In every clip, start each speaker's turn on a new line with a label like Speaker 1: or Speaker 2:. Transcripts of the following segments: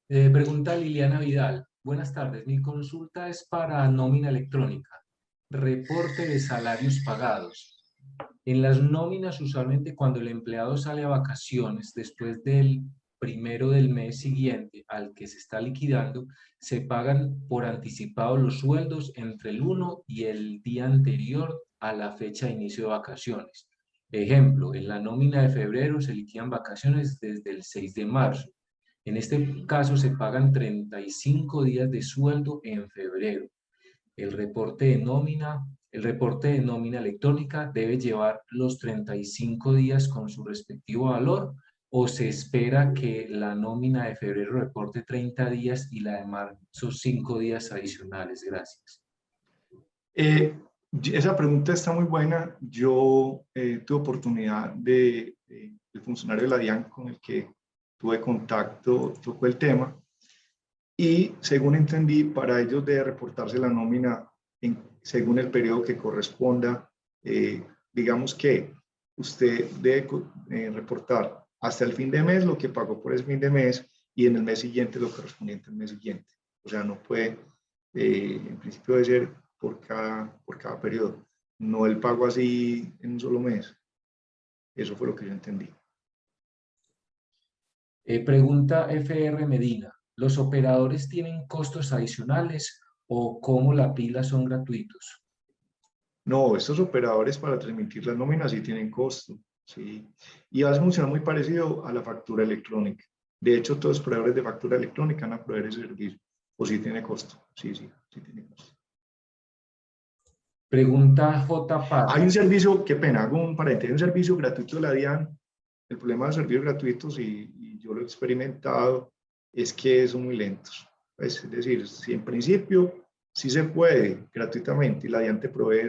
Speaker 1: Pregunta Liliana Vidal. Buenas tardes. Mi consulta es para nómina electrónica. Reporte de salarios pagados. En las nóminas, usualmente cuando el empleado sale a vacaciones, después del primero del mes siguiente al que se está liquidando, se pagan por anticipado los sueldos entre el 1 y el día anterior a la fecha de inicio de vacaciones. Ejemplo, en la nómina de febrero se liquidan vacaciones desde el 6 de marzo. En este caso se pagan 35 días de sueldo en febrero. El reporte de nómina, el reporte de nómina electrónica debe llevar los 35 días con su respectivo valor, o se espera que la nómina de febrero reporte 30 días y la de marzo 5 días adicionales. Gracias.
Speaker 2: Eh, Esa pregunta está muy buena. Yo tuve oportunidad el funcionario de la DIAN con el que tuve contacto, tocó el tema y según entendí, para ellos debe reportarse la nómina según el periodo que corresponda. Digamos que usted debe reportar hasta el fin de mes lo que pagó por ese fin de mes y en el mes siguiente lo correspondiente al mes siguiente. O sea, no puede, en principio debe ser por cada periodo, no el pago así en un solo mes. Eso fue lo que yo entendí.
Speaker 1: Pregunta FR Medina. ¿Los operadores tienen costos adicionales o cómo la pila son gratuitos?
Speaker 2: No, estos operadores para transmitir las nóminas sí tienen costo, ¿sí? Y va a funcionar muy parecido a la factura electrónica. De hecho, todos los proveedores de factura electrónica van a proveer ese servicio. O sí tiene costo. Sí, sí, sí tiene costo.
Speaker 1: Pregunta J.
Speaker 2: Hay
Speaker 1: Parra.
Speaker 2: un servicio, qué pena, hago un paréntesis, hay un servicio gratuito de la DIAN. El problema de los servicios gratuitos, y yo lo he experimentado, es que son muy lentos. Pues, es decir, si en principio sí se puede gratuitamente y la DIAN te provee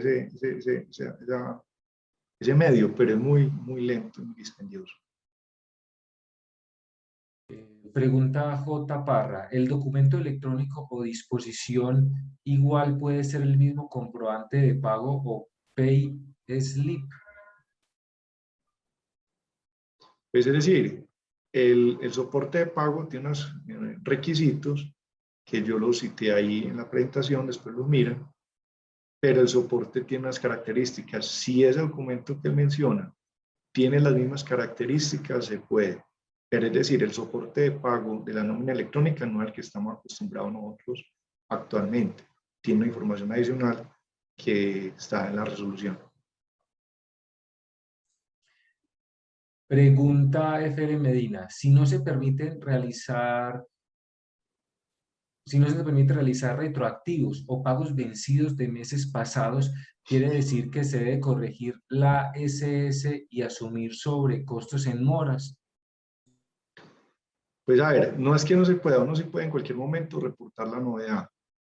Speaker 2: ese medio, pero es muy lento y muy dispendioso.
Speaker 1: Pregunta J. Parra. ¿El documento electrónico o disposición igual puede ser el mismo comprobante de pago o pay slip?
Speaker 2: Pues, es decir, el soporte de pago tiene unos requisitos que yo los cité ahí en la presentación, después los miran, pero el soporte tiene unas características. Si ese documento que él menciona tiene las mismas características, se puede. Pero es decir, el soporte de pago de la nómina electrónica no es el que estamos acostumbrados nosotros actualmente. Tiene una información adicional que está en la resolución.
Speaker 1: Pregunta FR Medina. Si no se permite realizar retroactivos o pagos vencidos de meses pasados, quiere decir que se debe corregir la SS y asumir sobrecostos en moras.
Speaker 2: Pues a ver, no es que no se pueda, uno sí puede en cualquier momento reportar la novedad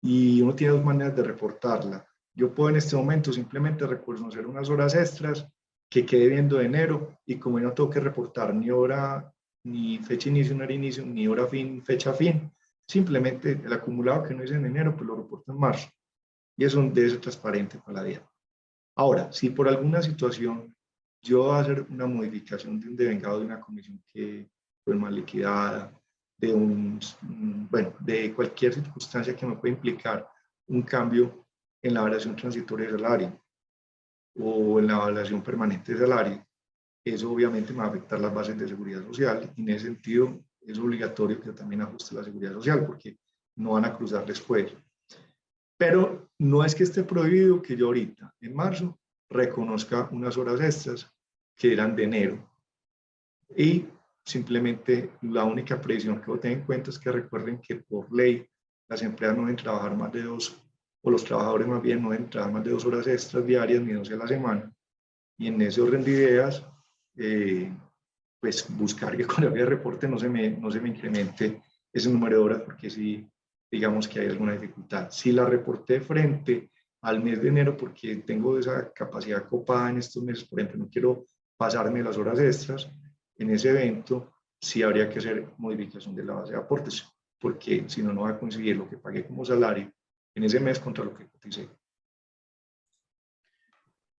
Speaker 2: y uno tiene dos maneras de reportarla. Yo puedo en este momento simplemente reconocer unas horas extras que quede viendo de enero y como yo no tengo que reportar ni hora, ni fecha inicio, ni hora inicio, ni hora fin, fecha fin, simplemente el acumulado que no hice en enero, pues lo reporto en marzo y eso debe ser transparente para la DIAN. Ahora, si por alguna situación yo voy a hacer una modificación de un devengado de una comisión que fue mal liquidada, bueno, de cualquier circunstancia que me pueda implicar un cambio en la variación transitoria de salario o en la variación permanente de salario, eso obviamente me va a afectar las bases de seguridad social y en ese sentido es obligatorio que yo también ajuste la seguridad social porque no van a cruzar después. Pero no es que esté prohibido que yo ahorita, en marzo, reconozca unas horas extras que eran de enero. Y simplemente la única previsión que voy a tener en cuenta es que recuerden que por ley las empresas no deben trabajar más de o los trabajadores más bien no deben trabajar más de 2 horas extras diarias ni 12 a la semana. Y en ese orden de ideas, pues buscar que con el reporte no se me incremente ese número de horas porque sí, digamos que hay alguna dificultad. Si la reporté frente al mes de enero porque tengo esa capacidad copada en estos meses, por ejemplo, no quiero pasarme las horas extras, en ese evento sí habría que hacer modificación de la base de aportes, porque si no, no va a conseguir lo que pagué como salario en ese mes contra lo que coticé.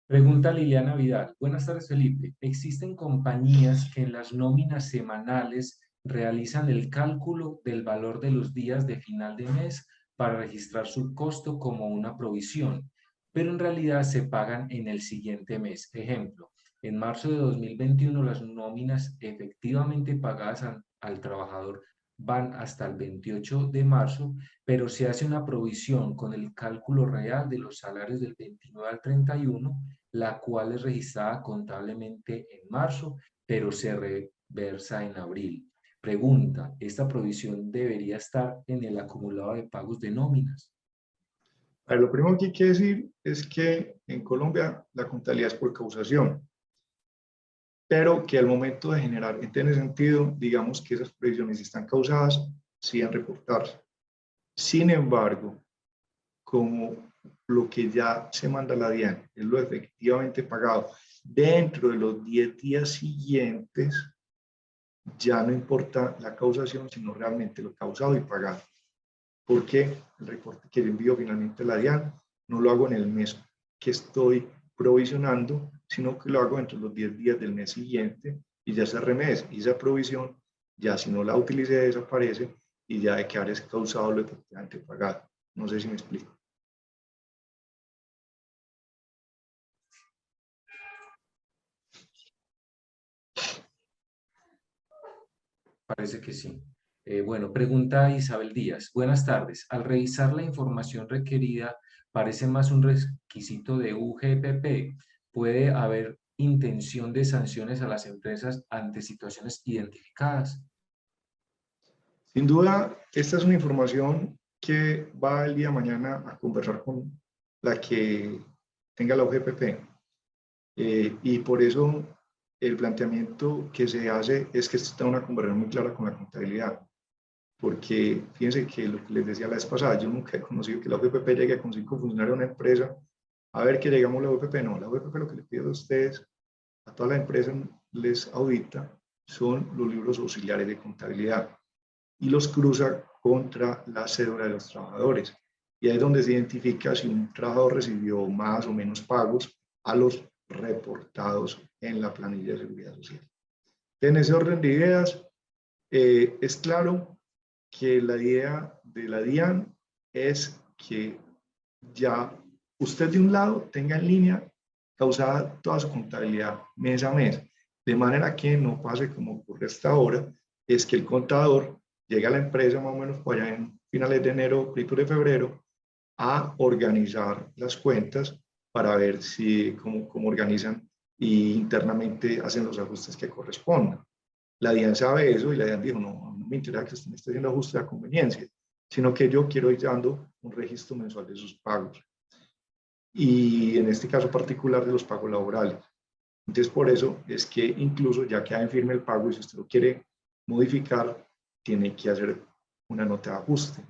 Speaker 1: Pregunta Liliana Vidal. Buenas tardes, Felipe. ¿Existen compañías que en las nóminas semanales realizan el cálculo del valor de los días de final de mes para registrar su costo como una provisión, pero en realidad se pagan en el siguiente mes. Ejemplo, en marzo de 2021 las nóminas efectivamente pagadas al trabajador van hasta el 28 de marzo, pero se hace una provisión con el cálculo real de los salarios del 29 al 31, la cual es registrada contablemente en marzo, pero se reversa en abril. Pregunta, ¿esta provisión debería estar en el acumulado de pagos de nóminas?
Speaker 2: A ver, lo primero que hay que decir es que en Colombia la contabilidad es por causación, pero que al momento de generar, en ese sentido, digamos que esas previsiones están causadas, sí deben reportarse. Sin embargo, como lo que ya se manda a la DIAN es lo efectivamente pagado dentro de los 10 días siguientes, ya no importa la causación, sino realmente lo causado y pagado. Porque el reporte que yo envío finalmente a la DIAN no lo hago en el mes que estoy provisionando, sino que lo hago entre los 10 días del mes siguiente y ya se remes. Y esa provisión, ya si no la utilicé, desaparece y ya de quedar es causado lo efectivamente pagado. No sé si me explico.
Speaker 1: Parece que sí. Bueno, pregunta Isabel Díaz. Buenas tardes. Al revisar la información requerida, parece más un requisito de UGPP. ¿Puede haber intención de sanciones a las empresas ante situaciones identificadas?
Speaker 2: Sin duda, esta es una información que va el día de mañana a conversar con la que tenga la UGPP. Y por eso el planteamiento que se hace es que esto está una conversación muy clara con la contabilidad. Porque fíjense que lo que les decía la vez pasada, yo nunca he conocido que la UGPP llegue con 5 funcionarios a una empresa a ver que llegamos a la UGPP. No, la UGPP lo que le pide a ustedes, a todas las empresas les audita, son los libros auxiliares de contabilidad y los cruza contra la cédula de los trabajadores. Y ahí es donde se identifica si un trabajador recibió más o menos pagos a los reportados en la planilla de seguridad social. En ese orden de ideas, es claro que la idea de la DIAN es que ya usted de un lado tenga en línea causada toda su contabilidad mes a mes, de manera que no pase como ocurre hasta ahora, es que el contador llega a la empresa más o menos por allá en finales de enero, principios de febrero, a organizar las cuentas para ver si, cómo organizan y internamente hacen los ajustes que correspondan. La DIAN sabe eso y la DIAN dijo, no, no me interesa que usted me esté haciendo ajuste a conveniencia, sino que yo quiero ir dando un registro mensual de sus pagos. Y en este caso particular de los pagos laborales. Entonces, por eso es que incluso ya queda en firme el pago y si usted lo quiere modificar, tiene que hacer una nota de ajuste.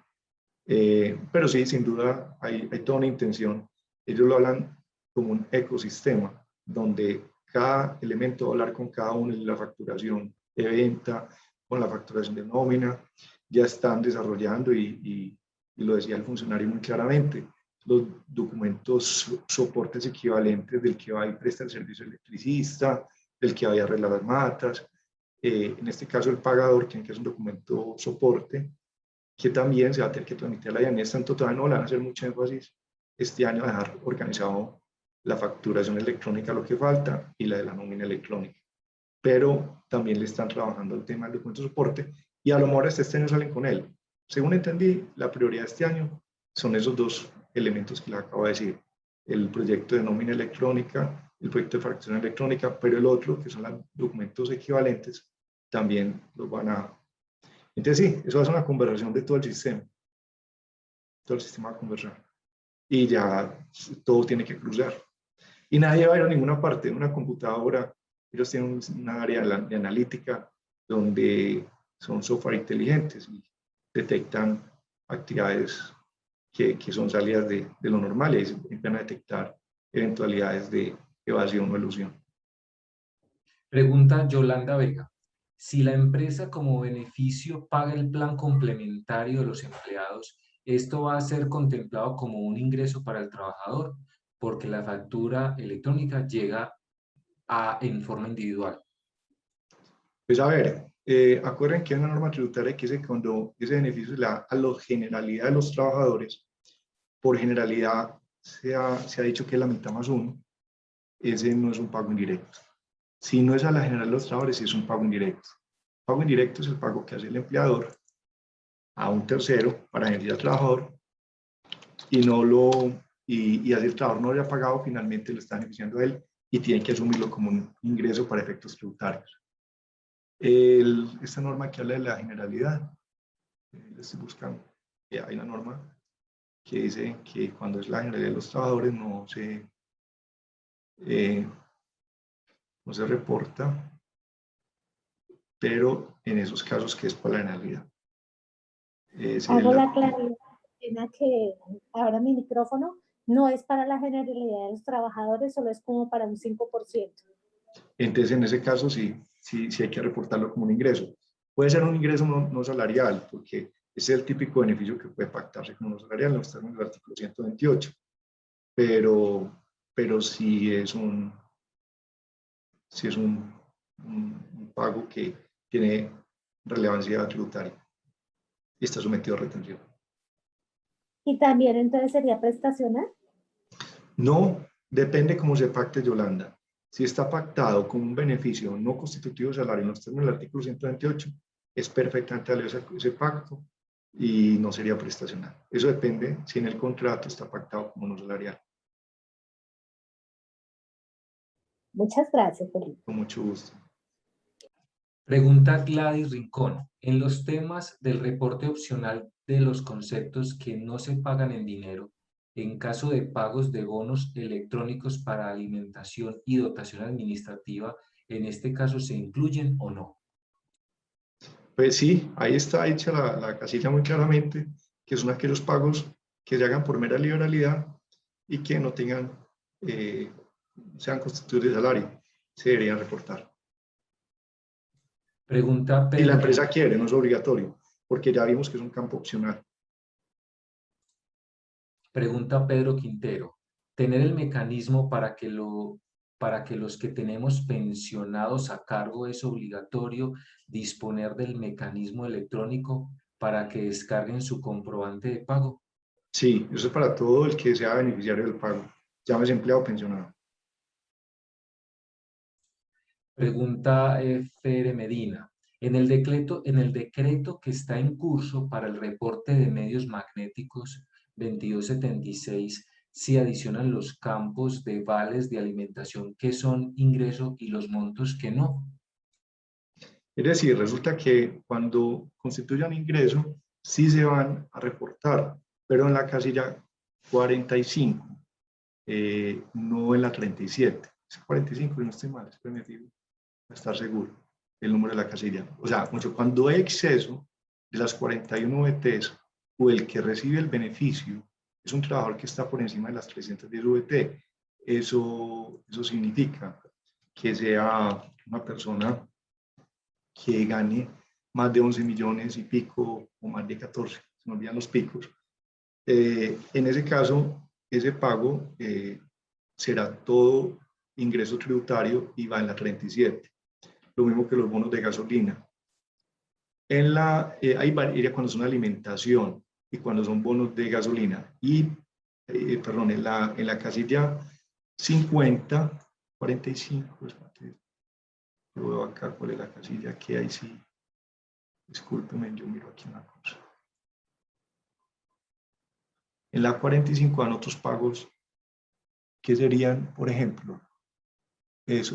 Speaker 2: Pero sí, sin duda, hay toda una intención. Ellos lo hablan como un ecosistema, donde cada elemento va a hablar con cada uno de la facturación de venta, con la facturación de nómina, ya están desarrollando y lo decía el funcionario muy claramente, los documentos soportes equivalentes del que va y presta el servicio electricista, del que va y arregla las matas, en este caso el pagador, que es un documento soporte, que también se va a tener que transmitir a la IANES, tanto todavía no le van a hacer mucho énfasis este año a dejar organizado la facturación electrónica, lo que falta, y la de la nómina electrónica. Pero también le están trabajando el tema del documento de soporte y a lo mejor este año salen con él. Según entendí, la prioridad de este año son esos dos elementos que les acabo de decir. El proyecto de nómina electrónica, el proyecto de facturación electrónica, pero el otro, que son los documentos equivalentes, también los van a... Entonces sí, eso es una conversación de todo el sistema va a conversar. Y ya todo tiene que cruzar. Y nadie va a ir a ninguna parte, en una computadora. Ellos tienen una área de analítica donde son software inteligentes y detectan actividades que son salidas de lo normal y empiezan a detectar eventualidades de evasión o elusión.
Speaker 1: Pregunta Yolanda Vega. Si la empresa como beneficio paga el plan complementario de los empleados, ¿esto va a ser contemplado como un ingreso para el trabajador? Porque la factura electrónica llega en forma individual.
Speaker 2: Pues a ver, Acuerden que hay una norma tributaria que dice que cuando ese beneficio se le da a la generalidad de los trabajadores, por generalidad se ha dicho que es la mitad más uno, ese no es un pago indirecto. Si no es a la general de los trabajadores, sí es un pago indirecto. El pago indirecto es el pago que hace el empleador a un tercero para beneficiar al trabajador y así el trabajador no lo haya pagado, finalmente lo está beneficiando a él y tiene que asumirlo como un ingreso para efectos tributarios. Esta norma que habla de la generalidad, estoy buscando, hay una norma que dice que cuando es la generalidad de los trabajadores no se reporta, pero en esos casos que es por la generalidad.
Speaker 3: Hago la claridad que ahora mi micrófono no es para la generalidad de los trabajadores, solo es como para un 5%.
Speaker 2: Entonces, en ese caso sí hay que reportarlo como un ingreso. Puede ser un ingreso no salarial, porque ese es el típico beneficio que puede pactarse como no salarial, en los términos del artículo 128. Pero sí es un pago que tiene relevancia tributaria y está sometido a retención.
Speaker 3: ¿Y también entonces sería prestacional?
Speaker 2: No, depende cómo se pacte, Yolanda. Si está pactado como un beneficio no constitutivo de salario en los términos del artículo 128, es perfectamente válido ese pacto y no sería prestacional. Eso depende si en el contrato está pactado como no salarial.
Speaker 3: Muchas gracias, Felipe.
Speaker 2: Con mucho gusto.
Speaker 1: Pregunta Gladys Rincón. En los temas del reporte opcional de los conceptos que no se pagan en dinero, en caso de pagos de bonos electrónicos para alimentación y dotación administrativa, ¿en este caso se incluyen o no?
Speaker 2: Pues sí, ahí está hecha la casilla muy claramente, que son aquellos pagos que se hagan por mera liberalidad y que no tengan, sean constituidos de salario. Se deberían reportar.
Speaker 1: Pregunta
Speaker 2: Si la
Speaker 1: Pedro,
Speaker 2: empresa quiere, no es obligatorio, porque ya vimos que es un campo opcional.
Speaker 1: pregunta Pedro Quintero. ¿Tener el mecanismo para que los que tenemos pensionados a cargo es obligatorio disponer del mecanismo electrónico para que descarguen su comprobante de pago?
Speaker 2: Sí, eso es para todo el que sea beneficiario del pago, llámese empleado o pensionado.
Speaker 1: Pregunta Fere Medina. En el decreto que está en curso para el reporte de medios magnéticos 2276, se adicionan los campos de vales de alimentación que son ingreso y los montos que no.
Speaker 2: Es decir, resulta que cuando constituyan ingreso, sí se van a reportar, pero en la casilla 45, no en la 37. Es 45, y no estoy mal, es permitido, para estar seguro, el número de la casilla. O sea, cuando hay exceso de las 41 VTs o el que recibe el beneficio es un trabajador que está por encima de las 310 VT, eso significa que sea una persona que gane más de 11 millones y pico o más de 14, se me olvidan los picos. En ese caso, ese pago será todo ingreso tributario y va en la 37. Lo mismo que los bonos de gasolina. Hay variedad cuando son alimentación y cuando son bonos de gasolina. Y, perdón, en la casilla 50, 45, yo veo acá cuál es la casilla que hay, sí. Discúlpeme, yo miro aquí una cosa. En la 45 dan otros pagos que serían, por ejemplo,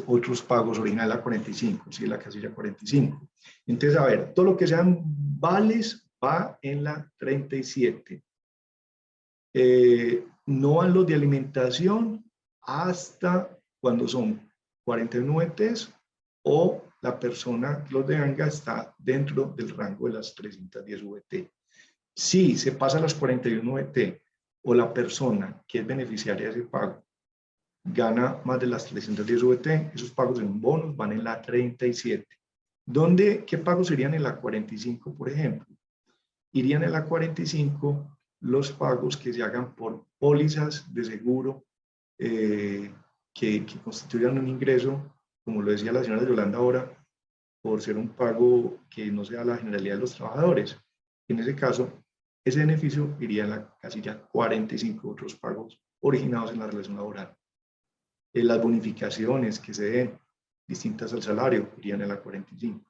Speaker 2: otros pagos originales la 45, sí, la casilla 45. Entonces, a ver, todo lo que sean vales va en la 37. No van los de alimentación hasta cuando son 41 ETs o la persona, los de ANGA, está dentro del rango de las 310 VT. Si se pasa a las 41 VT o la persona que es beneficiaria de ese pago gana más de las 310 VT, esos pagos en bonos van en la 37. ¿Qué pagos serían en la 45, por ejemplo? Irían en la 45 los pagos que se hagan por pólizas de seguro que constituyan un ingreso, como lo decía la señora Yolanda ahora, por ser un pago que no sea la generalidad de los trabajadores. En ese caso, ese beneficio iría en la casilla 45, otros pagos originados en la relación laboral. Las bonificaciones que se den distintas al salario irían en la 45.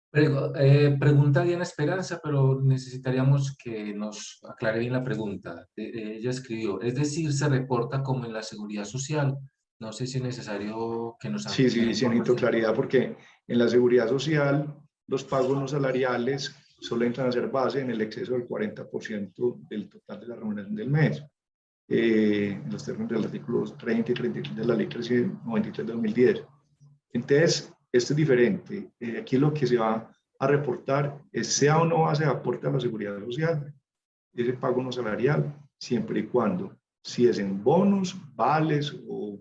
Speaker 1: Pregunta Diana Esperanza, pero necesitaríamos que nos aclare bien la pregunta. Ella escribió, es decir, se reporta como en la Seguridad Social. No sé si es necesario que nos
Speaker 2: Sí,
Speaker 1: amplíe la
Speaker 2: sí, sí, necesito
Speaker 1: información.
Speaker 2: claridad porque en la seguridad social los pagos no salariales solo entran a ser base en el exceso del 40% del total de la remuneración del mes. En los términos del artículo 30 y 33 de la ley 393 de 2010. Entonces, esto es diferente. Aquí lo que se va a reportar es sea o no base de aporte a la seguridad social, ese pago no salarial, siempre y cuando, si es en bonos, vales o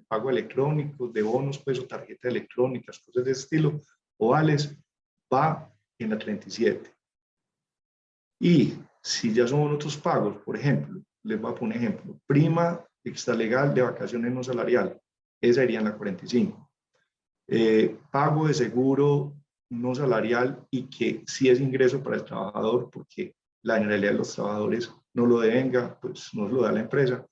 Speaker 2: pago electrónico, de bonos, pues, o tarjetas electrónicas, cosas de ese estilo, o vales, va en la 37. Y si ya son otros pagos, por ejemplo, les voy a poner un ejemplo, prima extralegal de vacaciones no salarial, esa iría en la 45. Pago de seguro no salarial y que sí es ingreso para el trabajador porque la generalidad de los trabajadores no lo devenga, pues no lo da la empresa,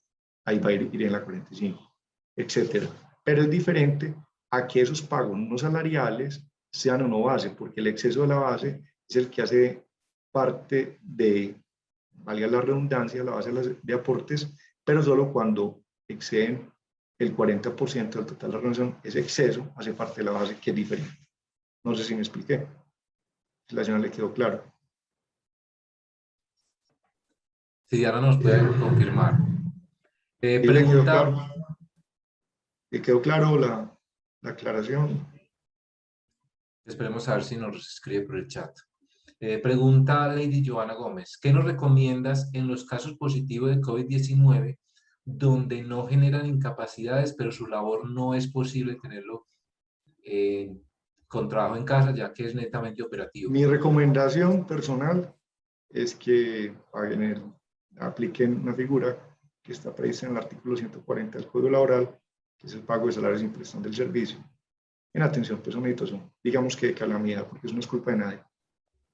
Speaker 2: ahí va a ir en la 45, etcétera. Pero es diferente a que esos pagos no salariales sean o no base, porque el exceso de la base es el que hace parte de, valga la redundancia, la base de aportes, pero solo cuando exceden el 40% del total de la remuneración, ese exceso hace parte de la base, que es diferente. No sé si me expliqué. Si la señora le quedó claro.
Speaker 1: Si Diana nos puede confirmar.
Speaker 2: ¿Y le quedó
Speaker 1: Pregunta,
Speaker 2: claro? ¿Le quedó claro la aclaración?
Speaker 1: esperemos a ver si nos escribe por el chat. Pregunta Lady Joana Gómez, ¿qué nos recomiendas en los casos positivos de COVID-19 donde no generan incapacidades, pero su labor no es posible tenerlo con trabajo en casa, ya que es netamente operativo?
Speaker 2: Mi recomendación personal es que apliquen una figura que está prevista en el artículo 140 del Código Laboral, que es el pago de salarios sin prestación del servicio, en atención pues a una situación, digamos que de calamidad, porque eso no es culpa de nadie.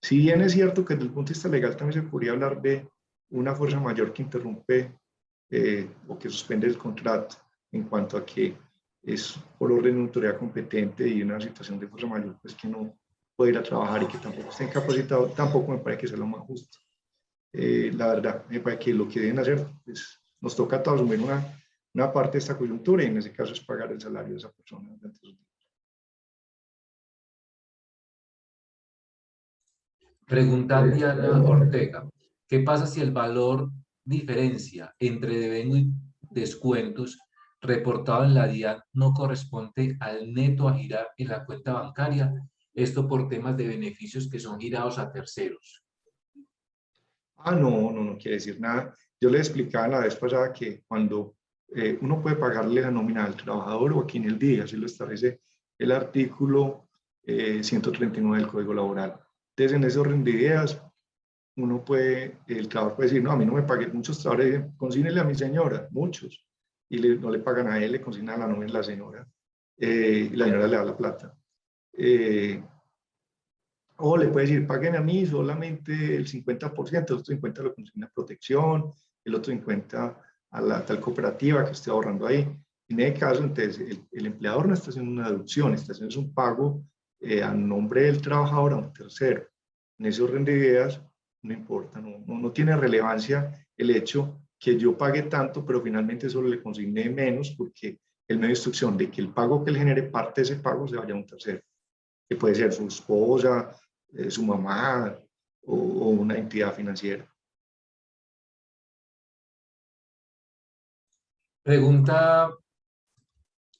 Speaker 2: Si bien es cierto que desde el punto de vista legal también se podría hablar de una fuerza mayor que interrumpe o que suspende el contrato en cuanto a que es por orden de autoridad competente y una situación de fuerza mayor, pues que no puede ir a trabajar y que tampoco esté incapacitado, tampoco me parece que sea lo más justo. La verdad, me parece que lo que deben hacer es, nos toca a todos asumir una parte de esta coyuntura y en ese caso es pagar el salario de esa persona.
Speaker 1: Pregunta Diana Ortega, ¿qué pasa si el valor diferencia entre devengo y descuentos reportado en la DIAN no corresponde al neto a girar en la cuenta bancaria? Esto por temas de beneficios que son girados a terceros.
Speaker 2: No quiere decir nada. Yo le explicaba la vez pasada que cuando uno puede pagarle la nómina al trabajador o aquí en el día, así lo establece el artículo 139 del Código Laboral. Entonces, en ese orden de ideas, el trabajador puede decir, no, a mí no me pagué. Muchos trabajadores dicen, consígnele a mi señora, muchos, y no le pagan a él, le consignan la nómina a la señora, y la señora le da la plata. O le puede decir, paguen a mí solamente el 50%, el otro 50% lo consigna protección, el otro 50% a la tal cooperativa que esté ahorrando ahí. En ese caso, entonces, el empleador no está haciendo una deducción, está haciendo un pago a nombre del trabajador a un tercero. En ese orden de ideas, no importa, no tiene relevancia el hecho que yo pague tanto, pero finalmente solo le consigne menos, porque el medio de instrucción de que el pago que él genere, parte de ese pago se vaya a un tercero, que puede ser su esposa, su mamá o una entidad financiera.
Speaker 1: Pregunta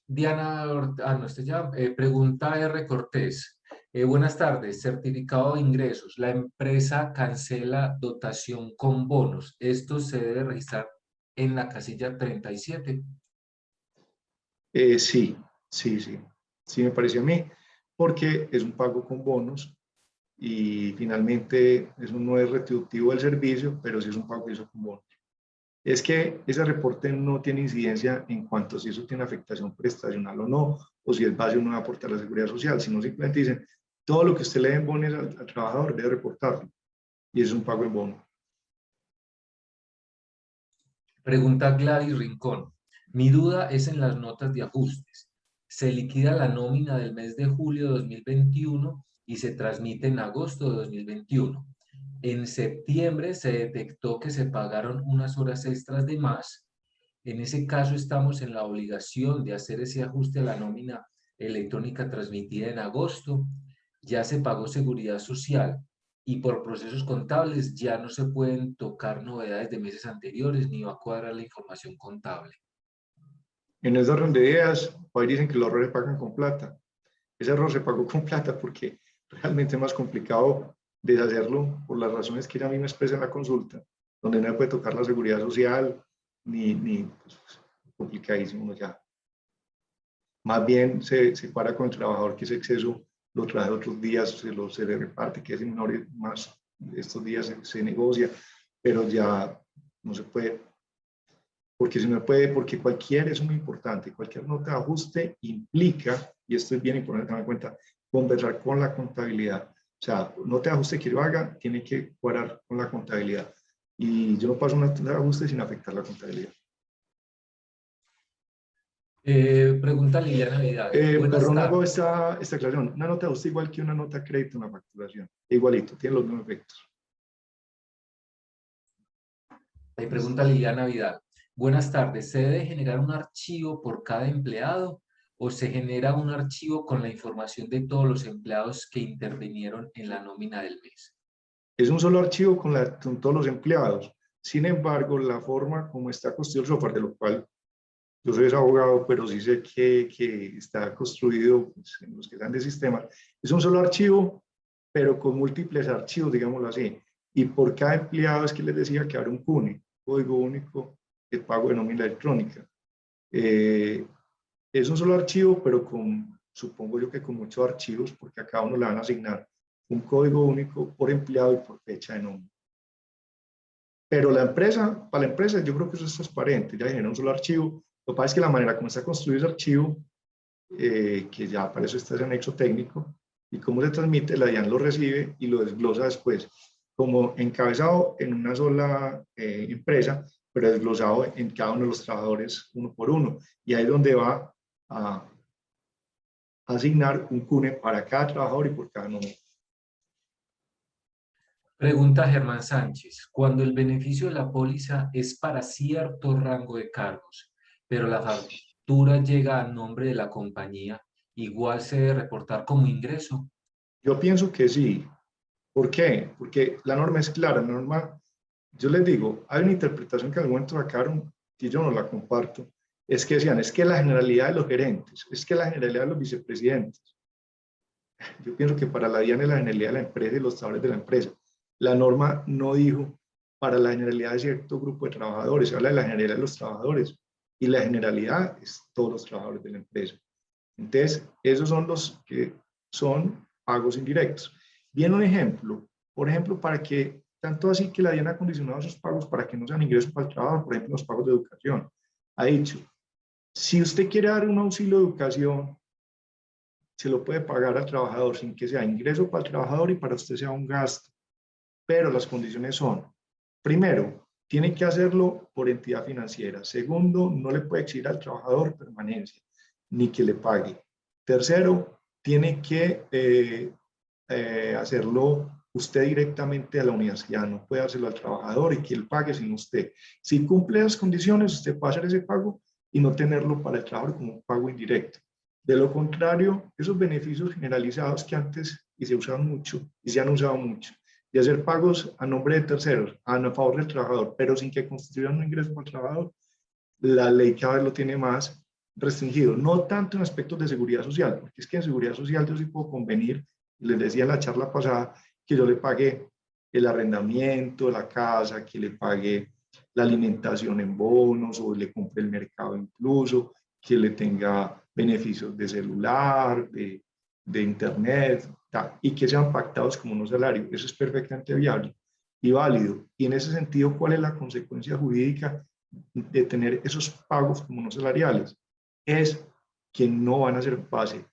Speaker 1: Diana, no, este ya, pregunta R. Cortés. Buenas tardes, certificado de ingresos. La empresa cancela dotación con bonos. Esto se debe registrar en la casilla 37.
Speaker 2: Sí, sí me parece a mí, porque es un pago con bonos y finalmente eso no es retributivo del servicio, pero sí es un pago que hizo con bonos. es que ese reporte no tiene incidencia en cuanto a si eso tiene afectación prestacional o no, o si el base o no va a aportar a la seguridad social, sino simplemente dicen, todo lo que usted le dé en bonos al trabajador debe reportarlo, y es un pago en bono.
Speaker 1: Pregunta Gladys Rincón. Mi duda es en las notas de ajustes. Se liquida la nómina del mes de julio de 2021 y se transmite en agosto de 2021. En septiembre se detectó que se pagaron unas horas extras de más. En ese caso estamos en la obligación de hacer ese ajuste a la nómina electrónica transmitida en agosto. Ya se pagó seguridad social y por procesos contables ya no se pueden tocar novedades de meses anteriores ni va a cuadrar la información contable.
Speaker 2: En ese orden de ideas, hoy dicen que los errores se pagan con plata. Ese error se pagó con plata porque realmente es más complicado deshacerlo por las razones que ella misma expresa en la consulta, donde no se puede tocar la seguridad social, ni pues, complicadísimo ya. Más bien se para con el trabajador que ese exceso lo trae otros días, se le reparte, que es menor, más estos días se negocia, pero ya no se puede, porque si no puede, porque eso es muy importante, cualquier nota de ajuste implica, y esto es bien importante tener en cuenta, conversar con la contabilidad. O sea, nota de ajuste que yo haga tiene que cuadrar con la contabilidad. Y yo no paso una nota de ajuste sin afectar la contabilidad.
Speaker 1: Pregunta Liliana Vidal. Buenas
Speaker 2: Perdón, hago
Speaker 1: tardes.
Speaker 2: esta aclaración. Una nota de ajuste igual que una nota de crédito en la facturación. Igualito, tiene los mismos efectos.
Speaker 1: Pregunta Liliana Vidal. Buenas tardes. ¿Se debe generar un archivo por cada empleado o se genera un archivo con la información de todos los empleados que intervinieron en la nómina del mes?
Speaker 2: Es un solo archivo con todos los empleados. Sin embargo, la forma como está construido el software, de lo cual yo soy abogado, pero sí sé que está construido pues, en los que están de sistemas, es un solo archivo, pero con múltiples archivos, digámoslo así. Y por cada empleado es que les decía que habrá un CUNE, Código Único de Pago de Nómina Electrónica. Es un solo archivo, pero supongo yo que con muchos archivos, porque a cada uno le van a asignar un código único por empleado y por fecha de nómina. Pero para la empresa yo creo que eso es transparente, ya genera un solo archivo. Lo que pasa es que la manera como está construido ese archivo, que ya para eso está ese anexo técnico, y cómo se transmite, la DIAN lo recibe y lo desglosa después, como encabezado en una sola empresa, pero desglosado en cada uno de los trabajadores uno por uno. Y ahí es donde va a asignar un CUNE para cada trabajador y por cada nómina.
Speaker 1: Pregunta Germán Sánchez. Cuando el beneficio de la póliza es para cierto rango de cargos, pero la factura llega a nombre de la compañía, ¿igual se debe reportar como ingreso?
Speaker 2: Yo pienso que sí. ¿Por qué? Porque la norma es clara. La norma, yo les digo, hay una interpretación que al momento sacaron, que yo no la comparto, es que decían, es que la generalidad de los gerentes, es que la generalidad de los vicepresidentes. Yo pienso que para la DIAN es la generalidad de la empresa y los trabajadores de la empresa. La norma no dijo para la generalidad de cierto grupo de trabajadores, se habla de la generalidad de los trabajadores y la generalidad es todos los trabajadores de la empresa. Entonces, esos son los que son pagos indirectos. Viene un ejemplo, por ejemplo, para que, tanto así que la DIAN ha condicionado esos pagos para que no sean ingresos para el trabajador, por ejemplo, los pagos de educación. Ha dicho, si usted quiere dar un auxilio de educación, se lo puede pagar al trabajador sin que sea ingreso para el trabajador y para usted sea un gasto. Pero las condiciones son, primero, tiene que hacerlo por entidad financiera. Segundo, no le puede exigir al trabajador permanencia, ni que le pague. Tercero, tiene que hacerlo usted directamente a la universidad, no puede hacerlo al trabajador y que él pague sin usted. Si cumple las condiciones, usted puede hacer ese pago y no tenerlo para el trabajador como un pago indirecto. De lo contrario, esos beneficios generalizados que antes y se usaban mucho y se han usado mucho, de hacer pagos a nombre de terceros, a favor del trabajador, pero sin que constituyan un ingreso para el trabajador, la ley cada vez lo tiene más restringido, no tanto en aspectos de seguridad social, porque es que en seguridad social yo sí puedo convenir, les decía en la charla pasada, que yo le pague el arrendamiento de la casa, que le pague la alimentación en bonos o le compre el mercado incluso, que le tenga beneficios de celular, de internet, y que sean pactados como un salario. Eso es perfectamente viable y válido. Y en ese sentido, ¿cuál es la consecuencia jurídica de tener esos pagos como no salariales es que no van a ser base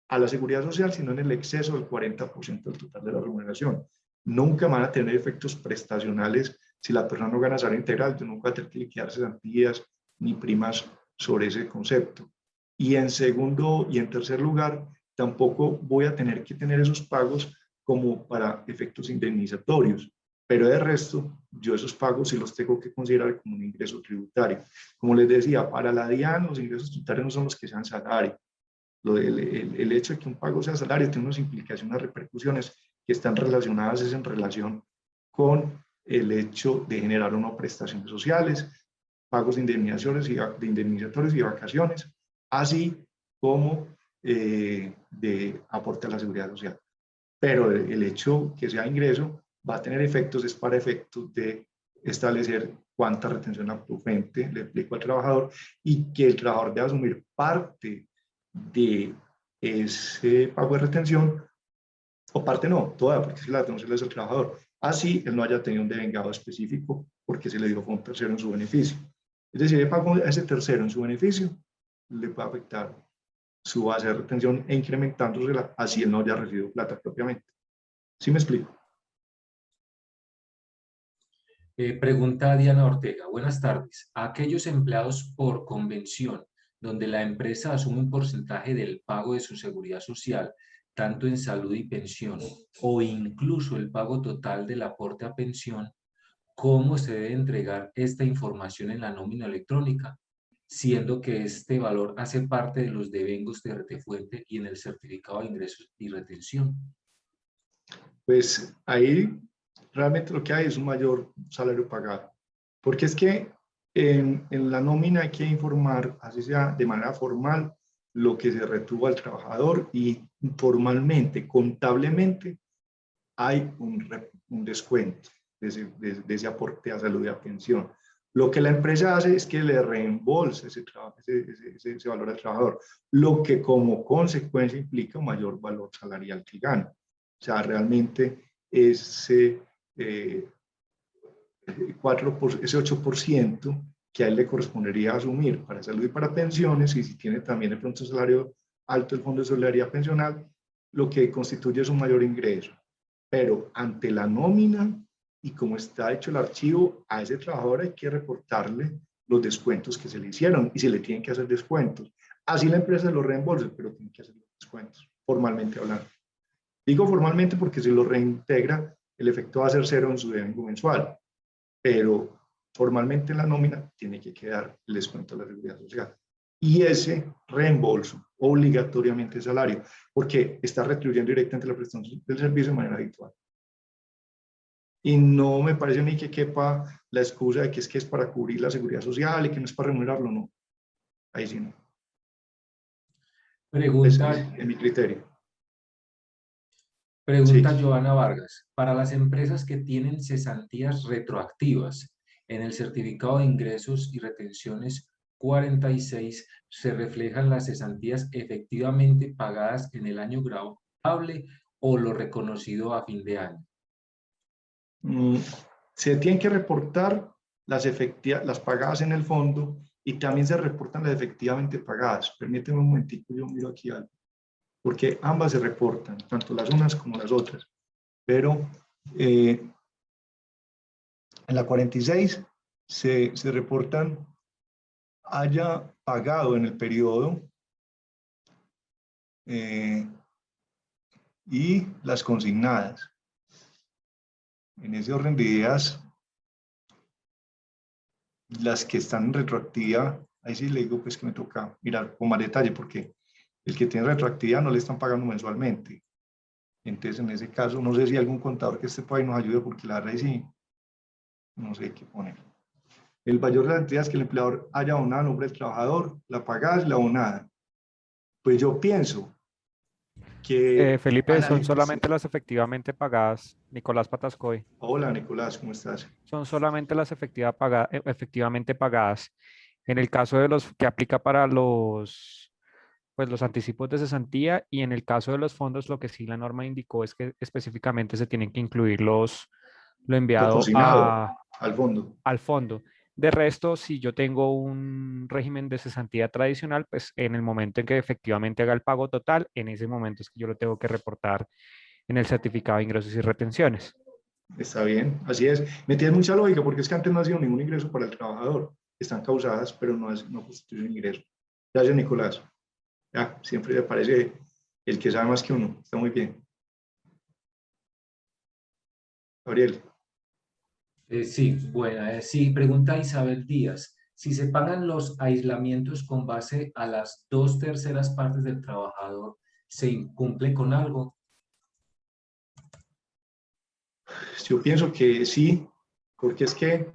Speaker 2: a la seguridad social, sino en el exceso del 40% del total de la remuneración. Nunca van a tener efectos prestacionales si la persona no gana salario integral, yo nunca voy a tener que liquidar cesantías ni primas sobre ese concepto. Y en segundo y en tercer lugar, tampoco voy a tener que tener esos pagos como para efectos indemnizatorios, pero de resto, yo esos pagos sí los tengo que considerar como un ingreso tributario. Como les decía, para la DIAN los ingresos tributarios no son los que sean salario. El hecho de que un pago sea salario tiene unas implicaciones, unas repercusiones que están relacionadas en relación con el hecho de generar unas prestaciones sociales, pagos de indemnizatorios y vacaciones, así como de aporte a la seguridad social. Pero el hecho que sea ingreso va a tener efectos, es para efectos de establecer cuánta retención afluente le aplico al trabajador y que el trabajador debe asumir parte de ese pago de retención, o parte no, toda, porque si la retención es el trabajador. Así él no haya tenido un devengado específico porque se le dio a un tercero en su beneficio. Es decir, el pago a ese tercero en su beneficio le puede afectar su base de retención e incrementándose así él no haya recibido plata propiamente. ¿Sí me explico?
Speaker 1: Pregunta Diana Ortega. Buenas tardes. A aquellos empleados por convención, donde la empresa asume un porcentaje del pago de su seguridad social, tanto en salud y pensión, o incluso el pago total del aporte a pensión, ¿cómo se debe entregar esta información en la nómina electrónica? Siendo que este valor hace parte de los devengos de retefuente y en el certificado de ingresos y retención.
Speaker 2: Pues ahí realmente lo que hay es un mayor salario pagado. Porque es que en la nómina hay que informar, así sea de manera formal, lo que se retuvo al trabajador y formalmente, contablemente, hay un descuento de ese aporte a salud y a pensión. Lo que la empresa hace es que le reembolsa ese valor al trabajador, lo que como consecuencia implica un mayor valor salarial que gana. O sea, realmente ese, 8% que a él le correspondería asumir para salud y para pensiones, y si tiene también de pronto un salario alto el Fondo de Solidaridad Pensional, lo que constituye es un mayor ingreso. Pero ante la nómina y como está hecho el archivo, a ese trabajador hay que reportarle los descuentos que se le hicieron y se le tienen que hacer descuentos. Así la empresa lo reembolsa, pero tiene que hacer los descuentos, formalmente hablando. Digo formalmente porque si lo reintegra, el efecto va a ser cero en su devengo mensual, pero formalmente en la nómina tiene que quedar el descuento de la seguridad social. Y ese reembolso obligatoriamente es salario, porque está retribuyendo directamente la prestación del servicio de manera habitual. Y no me parece a mí que quepa la excusa de que es para cubrir la seguridad social y que no es para remunerarlo, no. Ahí sí no.
Speaker 1: Pregunta,
Speaker 2: Ese es mi criterio.
Speaker 1: Pregunta
Speaker 2: Sí.
Speaker 1: Joana Vargas. Para las empresas que tienen cesantías retroactivas, en el certificado de ingresos y retenciones 46 se reflejan las cesantías efectivamente pagadas en el año grabable o lo reconocido a fin de año.
Speaker 2: Se tienen que reportar las pagadas en el fondo y también se reportan las efectivamente pagadas. Permíteme un momentico, yo miro aquí algo. Porque ambas se reportan, tanto las unas como las otras. Pero en la 46 se reportan haya pagado en el periodo y las consignadas. En ese orden de ideas, las que están en retroactividad, ahí sí le digo pues que me toca mirar con más detalle porque el que tiene retroactividad no le están pagando mensualmente. Entonces, en ese caso, no sé si algún contador que esté por ahí nos ayude porque la verdad sí, no sé qué poner. El mayor de las entidades que el empleador haya abonado a nombre del trabajador, la pagada es la abonada. Pues yo pienso que
Speaker 4: Felipe, son solamente las efectivamente pagadas. Nicolás Patascoy.
Speaker 2: Hola, Nicolás, ¿cómo estás?
Speaker 4: Son solamente las efectivamente pagadas. En el caso de los que aplica para pues los anticipos de cesantía y en el caso de los fondos, lo que sí la norma indicó es que específicamente se tienen que incluir lo enviado
Speaker 2: Al fondo.
Speaker 4: al fondo. De resto, si yo tengo un régimen de cesantía tradicional, pues en el momento en que efectivamente haga el pago total, en ese momento es que yo lo tengo que reportar en el certificado de ingresos y retenciones.
Speaker 2: Está bien, así es. Me tiene mucha lógica porque es que antes no ha sido ningún ingreso para el trabajador. Están causadas, pero no constituyen ingreso. Gracias, Nicolás. Ya, siempre le parece el que sabe más que uno. Está muy bien. Gabriel.
Speaker 1: Sí, buena. Sí, pregunta Isabel Díaz. Si se pagan los aislamientos con base a las 2/3 partes del trabajador, ¿se incumple con algo?
Speaker 2: Yo pienso que sí, porque es que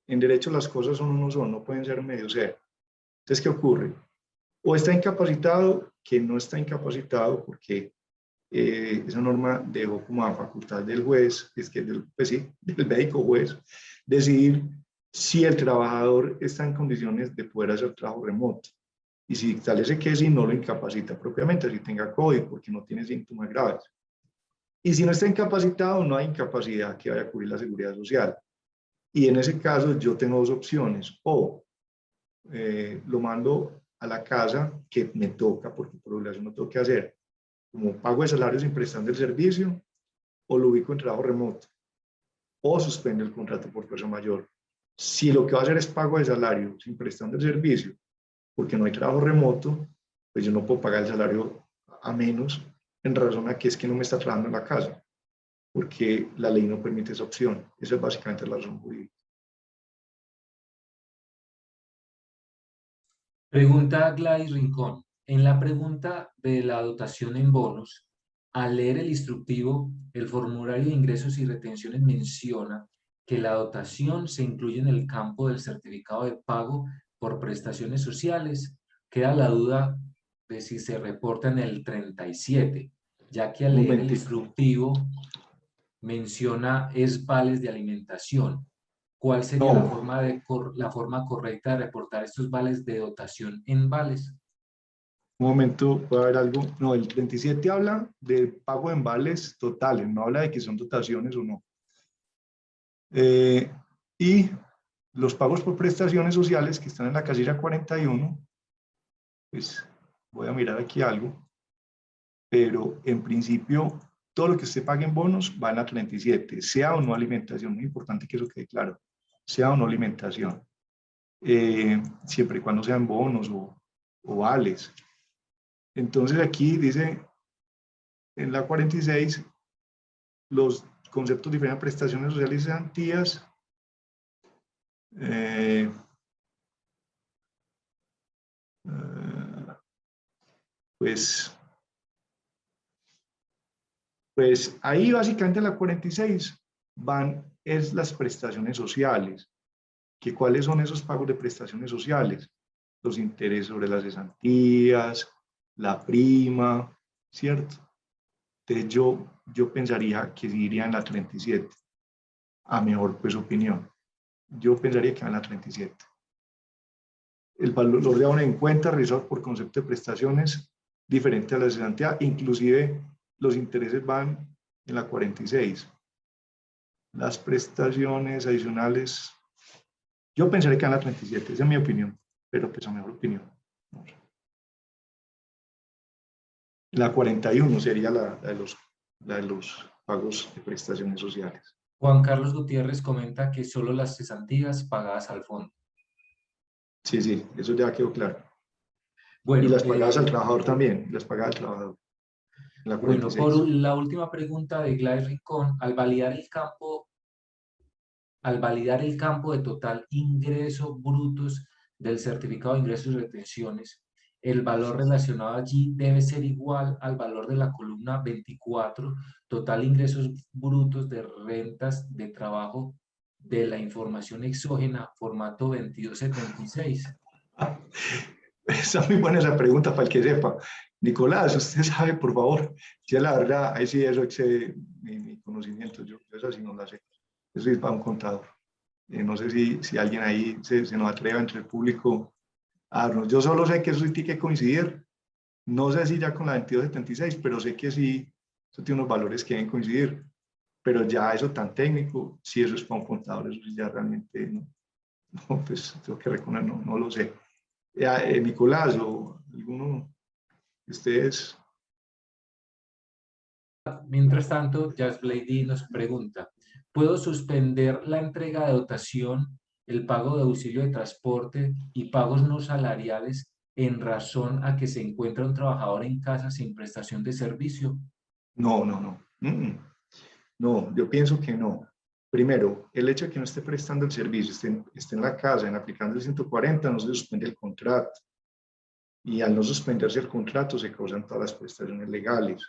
Speaker 2: en derecho las cosas son uno son, no pueden ser medio ser. Entonces, ¿qué ocurre? O está incapacitado, que no está incapacitado porque esa norma dejó como a facultad del juez, es que pues sí, del médico juez, decidir si el trabajador está en condiciones de poder hacer trabajo remoto. Y si establece que sí, no lo incapacita propiamente, si tenga COVID, porque no tiene síntomas graves. Y si no está incapacitado, no hay incapacidad que vaya a cubrir la seguridad social. Y en ese caso yo tengo dos opciones, o lo mando a la casa, que me toca, porque por obligación no tengo que hacer, como pago de salarios sin prestación del servicio, o lo ubico en trabajo remoto, o suspende el contrato por fuerza mayor. Si lo que va a hacer es pago de salario sin prestación del servicio, porque no hay trabajo remoto, pues yo no puedo pagar el salario a menos en razón a que es que no me está trabajando en la casa, porque la ley no permite esa opción. Esa es básicamente la razón jurídica.
Speaker 1: Pregunta Gladys Rincón. En la pregunta de la dotación en bonos, al leer el instructivo, el formulario de ingresos y retenciones menciona que la dotación se incluye en el campo del certificado de pago por prestaciones sociales. Queda la duda de si se reporta en el 37, ya que al
Speaker 2: Un
Speaker 1: leer el
Speaker 2: momentico.
Speaker 1: instructivo menciona es vales de alimentación. ¿Cuál sería la
Speaker 2: No,
Speaker 1: forma correcta de reportar estos vales de dotación en vales?
Speaker 2: un momento, puede haber algo. No, el 37 habla de pago en vales totales, no habla de que son dotaciones o no. Y los pagos por prestaciones sociales que están en la casilla 41, pues voy a mirar aquí algo, pero en principio todo lo que usted pague en bonos va en la 37, sea o no alimentación, muy importante que eso quede claro, sea o no alimentación, siempre y cuando sean bonos o vales. Entonces aquí dice, en la 46, los conceptos diferentes prestaciones sociales y cesantías, pues ahí básicamente en la 46 van es las prestaciones sociales. ¿Que cuáles son esos pagos de prestaciones sociales? Los intereses sobre las cesantías, la prima, ¿cierto? Entonces yo pensaría que iría en la 37, a mejor pues opinión. Yo pensaría que va en la 37. El valor de abono en cuenta realizado por concepto de prestaciones diferente a la cesantía, inclusive los intereses van en la 46. Las prestaciones adicionales, yo pensaría que van en la 37, esa es mi opinión, pero pues a mejor opinión. La 41 sería la de los pagos de prestaciones sociales.
Speaker 1: Juan Carlos Gutiérrez comenta que solo las cesantías pagadas al fondo.
Speaker 2: Sí, sí, eso ya quedó claro. Y
Speaker 1: Bueno,
Speaker 2: las pagadas al trabajador también, las pagadas al trabajador. La
Speaker 1: bueno, por
Speaker 2: 46.
Speaker 1: la última pregunta de Gladys Rincón, al validar el campo de total ingreso brutos del certificado de ingresos y retenciones, el valor relacionado allí debe ser igual al valor de la columna 24, total ingresos brutos de rentas de trabajo de la información exógena, formato 2276.
Speaker 2: Está muy buena esa pregunta para el que sepa. Nicolás, usted sabe, por favor. Ya la verdad, ahí sí eso excede mi conocimiento. Yo eso sí no la sé. Eso es para un contador. No sé si alguien ahí se nos atreva entre el público a darnos. Yo solo sé que eso sí tiene que coincidir. No sé si ya con la 2276, pero sé que sí, eso tiene unos valores que deben coincidir. Pero ya eso tan técnico, si eso es para un contador, eso sí ya realmente no. No, pues tengo que reconocer, no, no lo sé. Nicolás o alguno de ustedes.
Speaker 1: Mientras tanto, Jazz Blady nos pregunta, ¿puedo suspender la entrega de dotación, el pago de auxilio de transporte y pagos no salariales en razón a que se encuentra un trabajador en casa sin prestación de servicio?
Speaker 2: No, no, no. No, yo pienso que no. Primero, el hecho de que no esté prestando el servicio, esté en la casa, en aplicando el 140, no se suspende el contrato. Y al no suspenderse el contrato, se causan todas las prestaciones legales.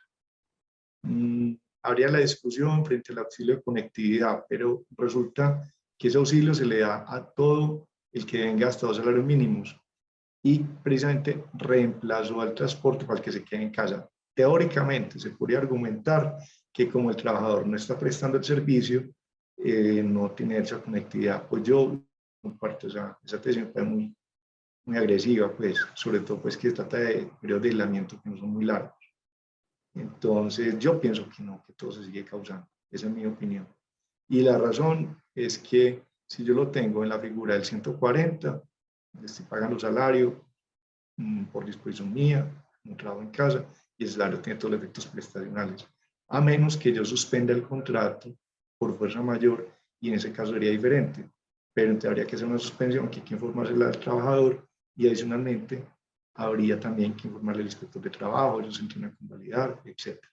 Speaker 2: Habría la discusión frente al auxilio de conectividad, pero resulta que ese auxilio se le da a todo el que venga hasta 2 salarios mínimos y precisamente reemplazó al transporte para el que se quede en casa. Teóricamente se podría argumentar que como el trabajador no está prestando el servicio, no tiene esa conectividad. Pues yo comparto esa tesis, me parece muy agresiva, pues, sobre todo pues que trata de periodos de aislamiento que no son muy largos. Entonces yo pienso que no, que todo se sigue causando. Esa es mi opinión. Y la razón es que si yo lo tengo en la figura del 140, le estoy pagando salario por disposición mía, un trabajo en casa, y el salario tiene todos los efectos prestacionales. A menos que yo suspenda el contrato por fuerza mayor, y en ese caso sería diferente. Pero entonces habría que hacer una suspensión, que hay que informársela al trabajador, y adicionalmente habría también que informarle al inspector de trabajo, ellos se tienen que convalidar, etc.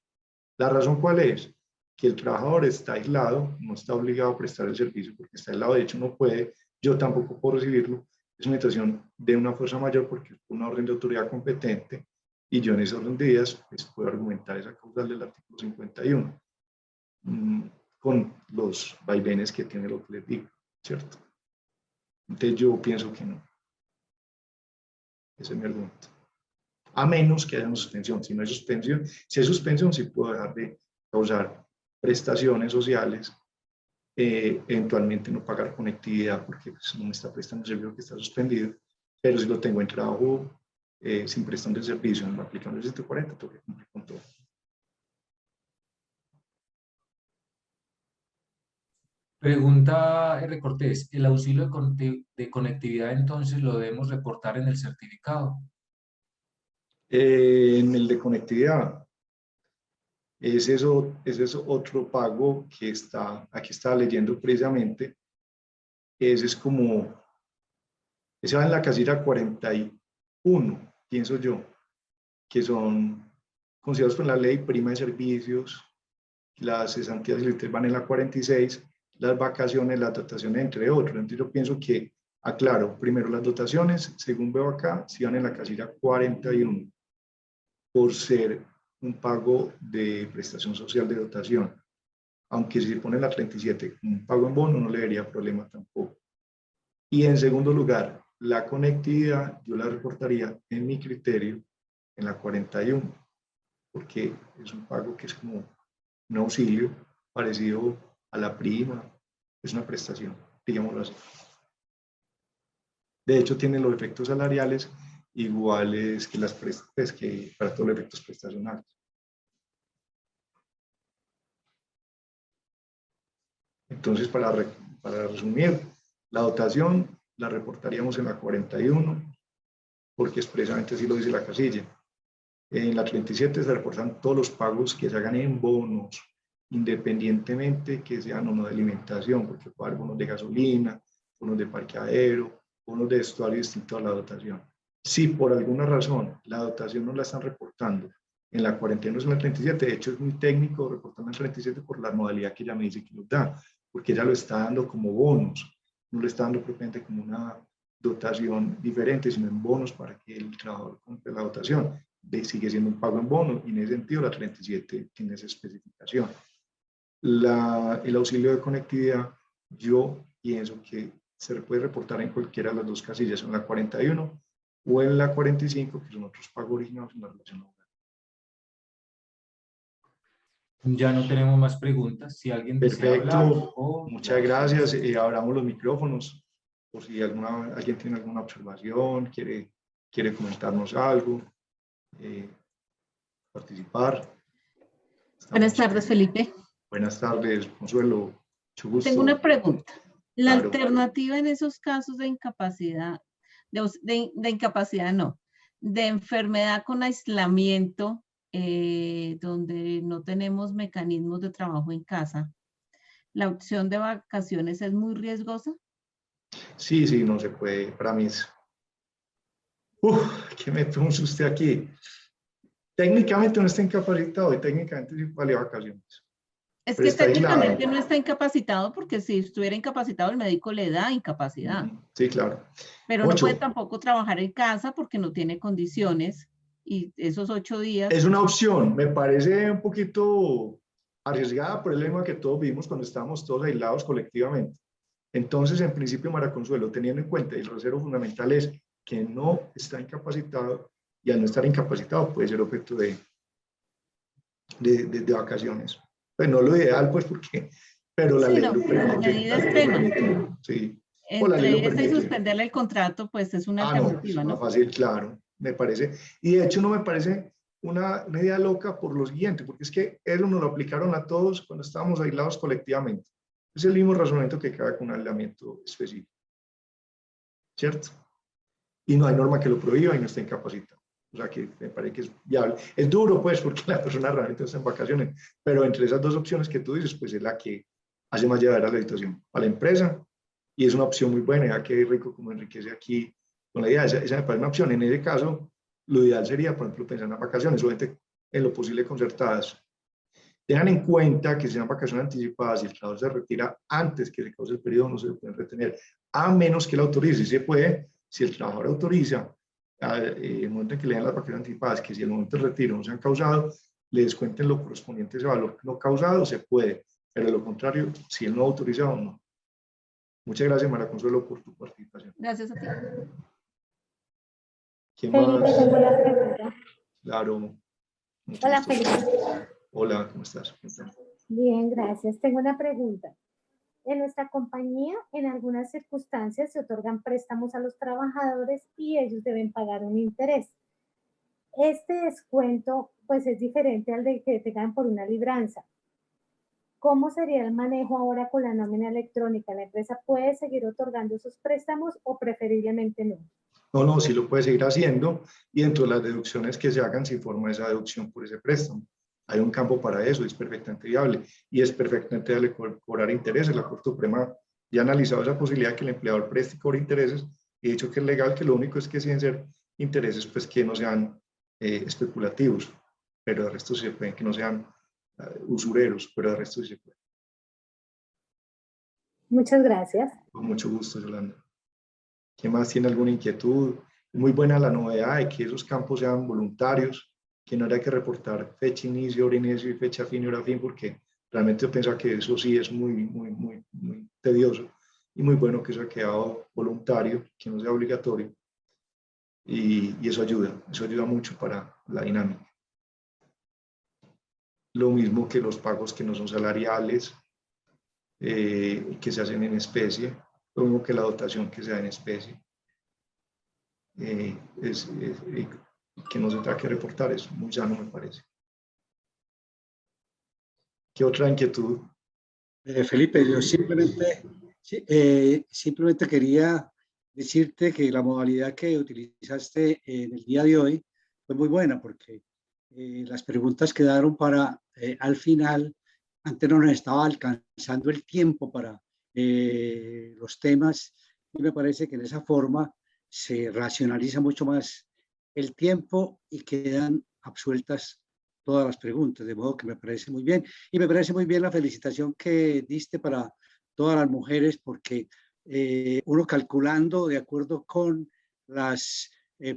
Speaker 2: ¿La razón cuál es? Que el trabajador está aislado, no está obligado a prestar el servicio porque está aislado, de hecho no puede, yo tampoco puedo recibirlo, es una situación de una fuerza mayor porque es una orden de autoridad competente y yo en ese orden de días pues, puedo argumentar esa causal del artículo 51 con los vaivenes que tiene lo que les digo, ¿cierto? Entonces yo pienso que no. Ese es mi argumento. A menos que haya una suspensión. Si no hay suspensión, si hay suspensión, sí puedo dejar de causar prestaciones sociales, eventualmente no pagar conectividad porque pues, no me está prestando el servicio que está suspendido, pero si lo tengo en trabajo sin prestación de servicio, no aplicando el 140, tengo que cumplir con todo.
Speaker 1: Pregunta R. Cortés, ¿el auxilio de conectividad entonces lo debemos reportar en el certificado?
Speaker 2: En el de conectividad, ese es otro pago que aquí estaba leyendo precisamente, ese es como, ese va en la casilla 41, pienso yo, que son considerados por la ley prima de servicios, las cesantías y van en la 46, las vacaciones, las dotaciones, entre otros. Entonces yo pienso que, aclaro, primero las dotaciones, según veo acá, si van en la casilla 41, por ser un pago de prestación social de dotación. Aunque si se pone la 37 como un pago en bono, no le daría problema tampoco. Y en segundo lugar, la conectividad yo la reportaría en mi criterio en la 41, porque es un pago que es como un auxilio parecido a la prima, es una prestación, digámoslo así. De hecho, tiene los efectos salariales iguales que, que para todos los efectos prestacionales. Entonces, para resumir, la dotación la reportaríamos en la 41, porque expresamente así lo dice la casilla. En la 37 se reportan todos los pagos que se hagan en bonos, independientemente que sean o no de alimentación, porque puede haber bonos de gasolina, bonos de parqueadero, bonos de vestuario distinto a la dotación. Si por alguna razón la dotación no la están reportando en la 41 o en la 37, de hecho es muy técnico reportando en la 37 por la modalidad que ella me dice que nos da, porque ella lo está dando como bonos, no lo está dando propiamente como una dotación diferente, sino en bonos para que el trabajador compre la dotación. Sigue siendo un pago en bono y en ese sentido la 37 tiene esa especificación. El auxilio de conectividad, yo pienso que se puede reportar en cualquiera de las dos casillas, en la 41 o en la 45, que son otros pagos originados en la relación laboral.
Speaker 1: Ya no tenemos más preguntas. Si alguien desea hablar
Speaker 2: Perfecto, muchas gracias. Abramos los micrófonos por si alguien tiene alguna observación, quiere comentarnos algo, participar.
Speaker 5: Buenas tardes, Felipe.
Speaker 2: Buenas tardes, Consuelo. Mucho gusto.
Speaker 5: Tengo una pregunta. La
Speaker 2: Claro.
Speaker 5: alternativa en esos casos de incapacidad, de incapacidad no, de enfermedad con aislamiento, donde no tenemos mecanismos de trabajo en casa, ¿la opción de vacaciones es muy riesgosa?
Speaker 2: Sí, sí, no se puede. Para mí es... ¿Qué me puso usted aquí? Técnicamente no está incapacitado y técnicamente sí vale vacaciones.
Speaker 5: Es
Speaker 2: Pero
Speaker 5: que
Speaker 2: está aislado.
Speaker 5: técnicamente no está incapacitado porque si estuviera incapacitado el médico le da incapacidad.
Speaker 2: Sí, claro.
Speaker 5: Pero no puede
Speaker 2: 8.
Speaker 5: tampoco trabajar en casa porque no tiene condiciones y esos 8 días.
Speaker 2: Es una opción. Me parece un poquito arriesgada por el lema que todos vimos cuando estábamos todos aislados colectivamente. Entonces, en principio, Mara Consuelo, teniendo en cuenta, y el reservo fundamental es que no está incapacitado y al no estar incapacitado puede ser objeto de vacaciones. Pues no lo ideal, pues porque, pero la
Speaker 5: Sí,
Speaker 2: ley
Speaker 5: no,
Speaker 2: lo permite.
Speaker 5: medida
Speaker 2: La ley lo
Speaker 5: extrema.
Speaker 2: permite, sí. O la ley lo
Speaker 5: Entre esa y
Speaker 2: permite.
Speaker 5: suspenderle el contrato, pues es una
Speaker 2: No, es
Speaker 5: alternativa,
Speaker 2: más
Speaker 5: ¿no?
Speaker 2: fácil, claro, me parece. Y de hecho no me parece una idea loca por lo siguiente, porque es que eso nos lo aplicaron a todos cuando estábamos aislados colectivamente. Es el mismo razonamiento que cabe con un aislamiento específico, ¿cierto? Y no hay norma que lo prohíba y no está incapacitado. O sea que me parece que es viable. Es duro, pues, porque la persona realmente está en vacaciones, pero entre esas dos opciones que tú dices, pues es la que hace más llevadera la situación a la empresa y es una opción muy buena, ya que rico como enriquece aquí con la idea. Esa me parece una opción. En ese caso, lo ideal sería, por ejemplo, pensar en las vacaciones, obviamente en lo posible concertadas. Tengan en cuenta que si son vacaciones anticipadas y el trabajador se retira antes que se cause el periodo, no se le pueden retener, a menos que lo autorice. Si se puede, si el trabajador autoriza, el momento en que le dan las vacaciones anticipadas, que si el momento del retiro no se han causado, le descuenten lo correspondiente a ese valor no causado, se puede, pero de lo contrario, si él no ha autorizado, no. Muchas gracias, María Consuelo, por tu participación.
Speaker 5: Gracias a ti.
Speaker 2: ¿Quién
Speaker 3: Felipe,
Speaker 2: más?
Speaker 3: tengo una pregunta.
Speaker 2: Claro. Mucho
Speaker 3: Hola,
Speaker 2: gusto.
Speaker 3: Felipe.
Speaker 2: Hola, ¿cómo estás?
Speaker 3: Bien, gracias. Tengo una pregunta. En nuestra compañía, en algunas circunstancias, se otorgan préstamos a los trabajadores y ellos deben pagar un interés. Este descuento, pues, es diferente al de que tengan por una libranza. ¿Cómo sería el manejo ahora con la nómina electrónica? ¿La empresa puede seguir otorgando esos préstamos o preferiblemente no?
Speaker 2: No, sí lo puede seguir haciendo y dentro de las deducciones que se hagan se informa esa deducción por ese préstamo. Hay un campo para eso, es perfectamente viable y es perfectamente viable cobrar intereses. La Corte Suprema ya ha analizado esa posibilidad de que el empleador preste y cobre intereses y ha dicho que es legal, que lo único es que deben ser intereses pues que no sean especulativos, pero el resto sí se pueden, que no sean usureros, pero el resto sí se puede.
Speaker 3: Muchas gracias.
Speaker 2: Con mucho gusto, Yolanda. ¿Quién más tiene alguna inquietud? Muy buena la novedad de que esos campos sean voluntarios, que no haya que reportar fecha inicio, hora inicio y fecha fin y hora fin, porque realmente yo pienso que eso sí es muy tedioso y muy bueno que eso haya quedado voluntario, que no sea obligatorio y eso ayuda mucho para la dinámica. Lo mismo que los pagos que no son salariales, que se hacen en especie, lo mismo que la dotación que se da en especie. Que no se tenga que reportar, es muy sano, me parece. ¿Qué otra inquietud?
Speaker 6: Felipe, yo simplemente quería decirte que la modalidad que utilizaste en el día de hoy fue muy buena porque las preguntas quedaron para al final. Antes no nos estaba alcanzando el tiempo para los temas y me parece que en esa forma se racionaliza mucho más el tiempo y quedan absueltas todas las preguntas, de modo que me parece muy bien. Y me parece muy bien la felicitación que diste para todas las mujeres, porque uno calculando de acuerdo con las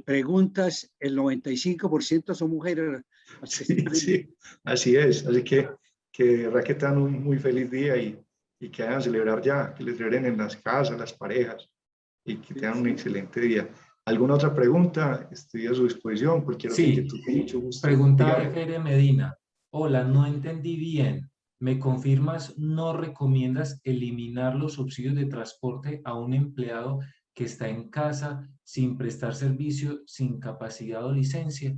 Speaker 6: preguntas, el 95% son mujeres.
Speaker 2: Sí, así es. Así que de verdad que tengan un muy feliz día y que hagan celebrar ya, que les celebren en las casas, las parejas y que tengan un excelente día. ¿Alguna otra pregunta? Estoy a su disposición. Cualquier otra inquietud, con mucho gusto.
Speaker 1: Pregunta
Speaker 2: Dígame.
Speaker 1: Fede Medina. Hola, no entendí bien. ¿Me confirmas, no recomiendas eliminar los subsidios de transporte a un empleado que está en casa sin prestar servicio, sin capacidad o licencia?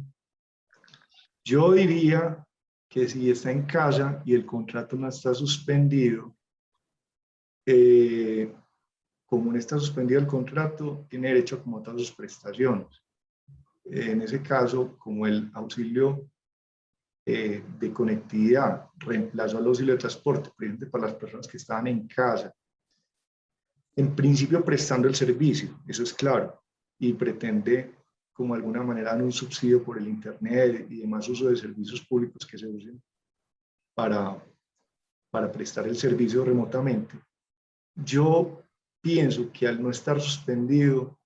Speaker 2: Yo diría que si está en casa y el contrato no está suspendido, como no está suspendido el contrato, tiene derecho a como todas sus prestaciones. En ese caso, como el auxilio de conectividad reemplazó al auxilio de transporte, presente para las personas que estaban en casa, en principio prestando el servicio, eso es claro, y pretende como de alguna manera dar un subsidio por el internet y demás uso de servicios públicos que se usen para prestar el servicio remotamente. Yo pienso que al no estar suspendido,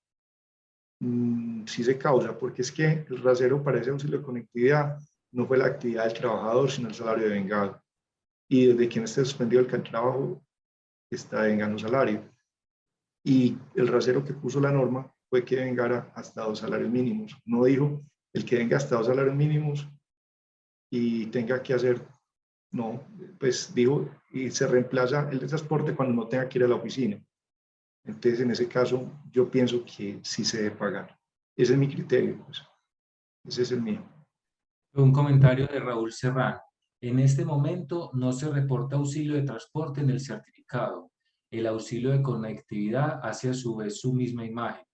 Speaker 2: sí se causa, porque es que el rasero para ese auxilio de conectividad no fue la actividad del trabajador, sino el salario devengado. Y desde que no esté suspendido el trabajo, está devengando salario. Y el rasero que puso la norma fue que vengara hasta 2 salarios mínimos. No dijo el que venga hasta 2 salarios mínimos y tenga que hacer, no, pues dijo, y se reemplaza el de transporte cuando no tenga que ir a la oficina. Entonces, en ese caso, yo pienso que sí se debe pagar. Ese es mi criterio, pues. Ese es el mío.
Speaker 1: Un comentario de Raúl Serrano. En este momento no se reporta auxilio de transporte en el certificado. El auxilio de conectividad hace a su vez su misma imagen.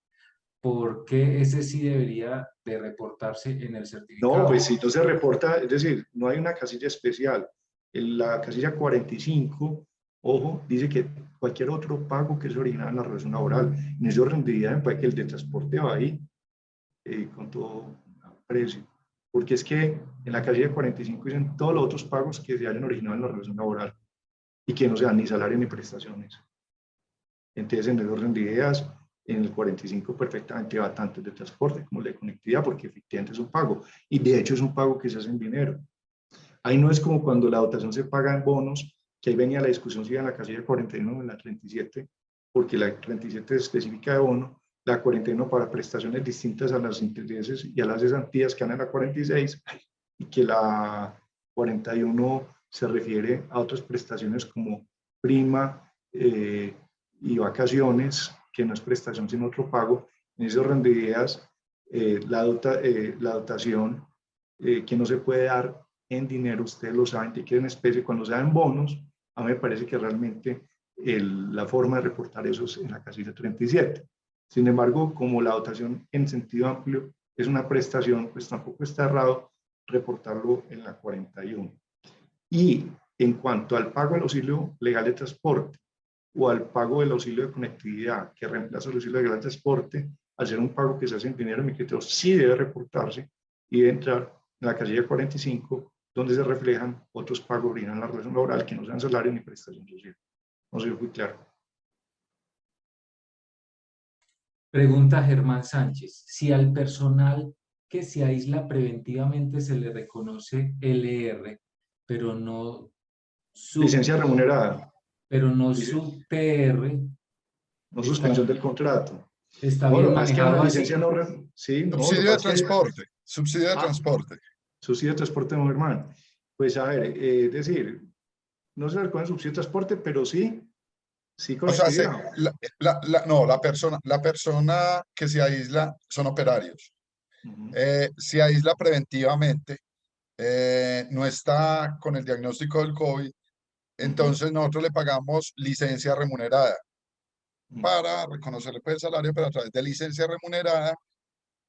Speaker 1: ¿Por qué ese sí debería de reportarse en el certificado?
Speaker 2: No, pues si no se reporta, es decir, no hay una casilla especial. En la casilla 45, ojo, dice que cualquier otro pago que es originado en la relación laboral. En ese orden de idea, pues que el de transporte va ahí con todo precio. Porque es que en la casilla 45 dicen todos los otros pagos que se hayan originado en la relación laboral y que no sean ni salario ni prestaciones. Entonces, en el orden de ideas, en el 45 perfectamente va tanto de transporte como de conectividad, porque efectivamente es un pago. Y de hecho es un pago que se hace en dinero. Ahí no es como cuando la dotación se paga en bonos, que ahí venía la discusión si en la casilla 41 o en la 37, porque la 37 es específica de bono, la 41 para prestaciones distintas a las intereses y a las cesantías que van en la 46, y que la 41 se refiere a otras prestaciones como prima y vacaciones, que no es prestación sino otro pago. En ese orden de ideas, la dotación que no se puede dar en dinero, ustedes lo saben, que queda en especie, cuando se dan bonos, a mí me parece que realmente la forma de reportar eso es en la casilla 37. Sin embargo, como la dotación en sentido amplio es una prestación, pues tampoco está errado reportarlo en la 41. Y en cuanto al pago del auxilio legal de transporte o al pago del auxilio de conectividad que reemplaza el auxilio legal de transporte, al ser un pago que se hace en dinero, mi criterio sí debe reportarse y debe entrar en la casilla 45, donde se reflejan otros pagos originales en la relación laboral que no sean salario ni prestación social. No sé si fui claro.
Speaker 1: Pregunta Germán Sánchez. Si al personal que se aísla preventivamente se le reconoce LR, pero no su,
Speaker 2: Licencia remunerada.
Speaker 1: pero no su TR,
Speaker 2: No suspensión del contrato.
Speaker 1: está
Speaker 2: No,
Speaker 1: bien
Speaker 2: lo que pasa es que
Speaker 1: manejado
Speaker 2: una
Speaker 1: así.
Speaker 2: licencia no... Sí, no,
Speaker 7: Subsidio de transporte. Subsidio de transporte.
Speaker 2: Subsidio de transporte, no, hermano. Pues a ver, es decir, no se recoge subsidio de transporte, pero sí
Speaker 7: O sea,
Speaker 2: conectividad.
Speaker 7: no, la persona que se aísla son operarios. Se aísla preventivamente, no está con el diagnóstico del COVID, entonces nosotros le pagamos licencia remunerada para reconocerle pues, el salario, pero a través de licencia remunerada,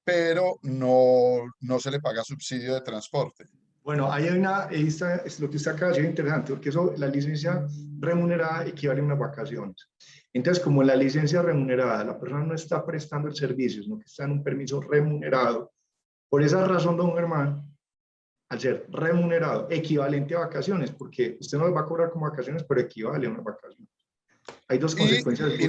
Speaker 7: pero no se le paga subsidio de transporte.
Speaker 2: Bueno, ahí hay es lo que usted acaba de decir interesante, porque eso, la licencia remunerada equivale a unas vacaciones. Entonces, como la licencia remunerada, la persona no está prestando el servicio, sino que está en un permiso remunerado, por esa razón, don Germán, al ser remunerado, equivalente a vacaciones, porque usted no lo va a cobrar como vacaciones, pero equivale a unas vacaciones. Hay dos consecuencias
Speaker 7: y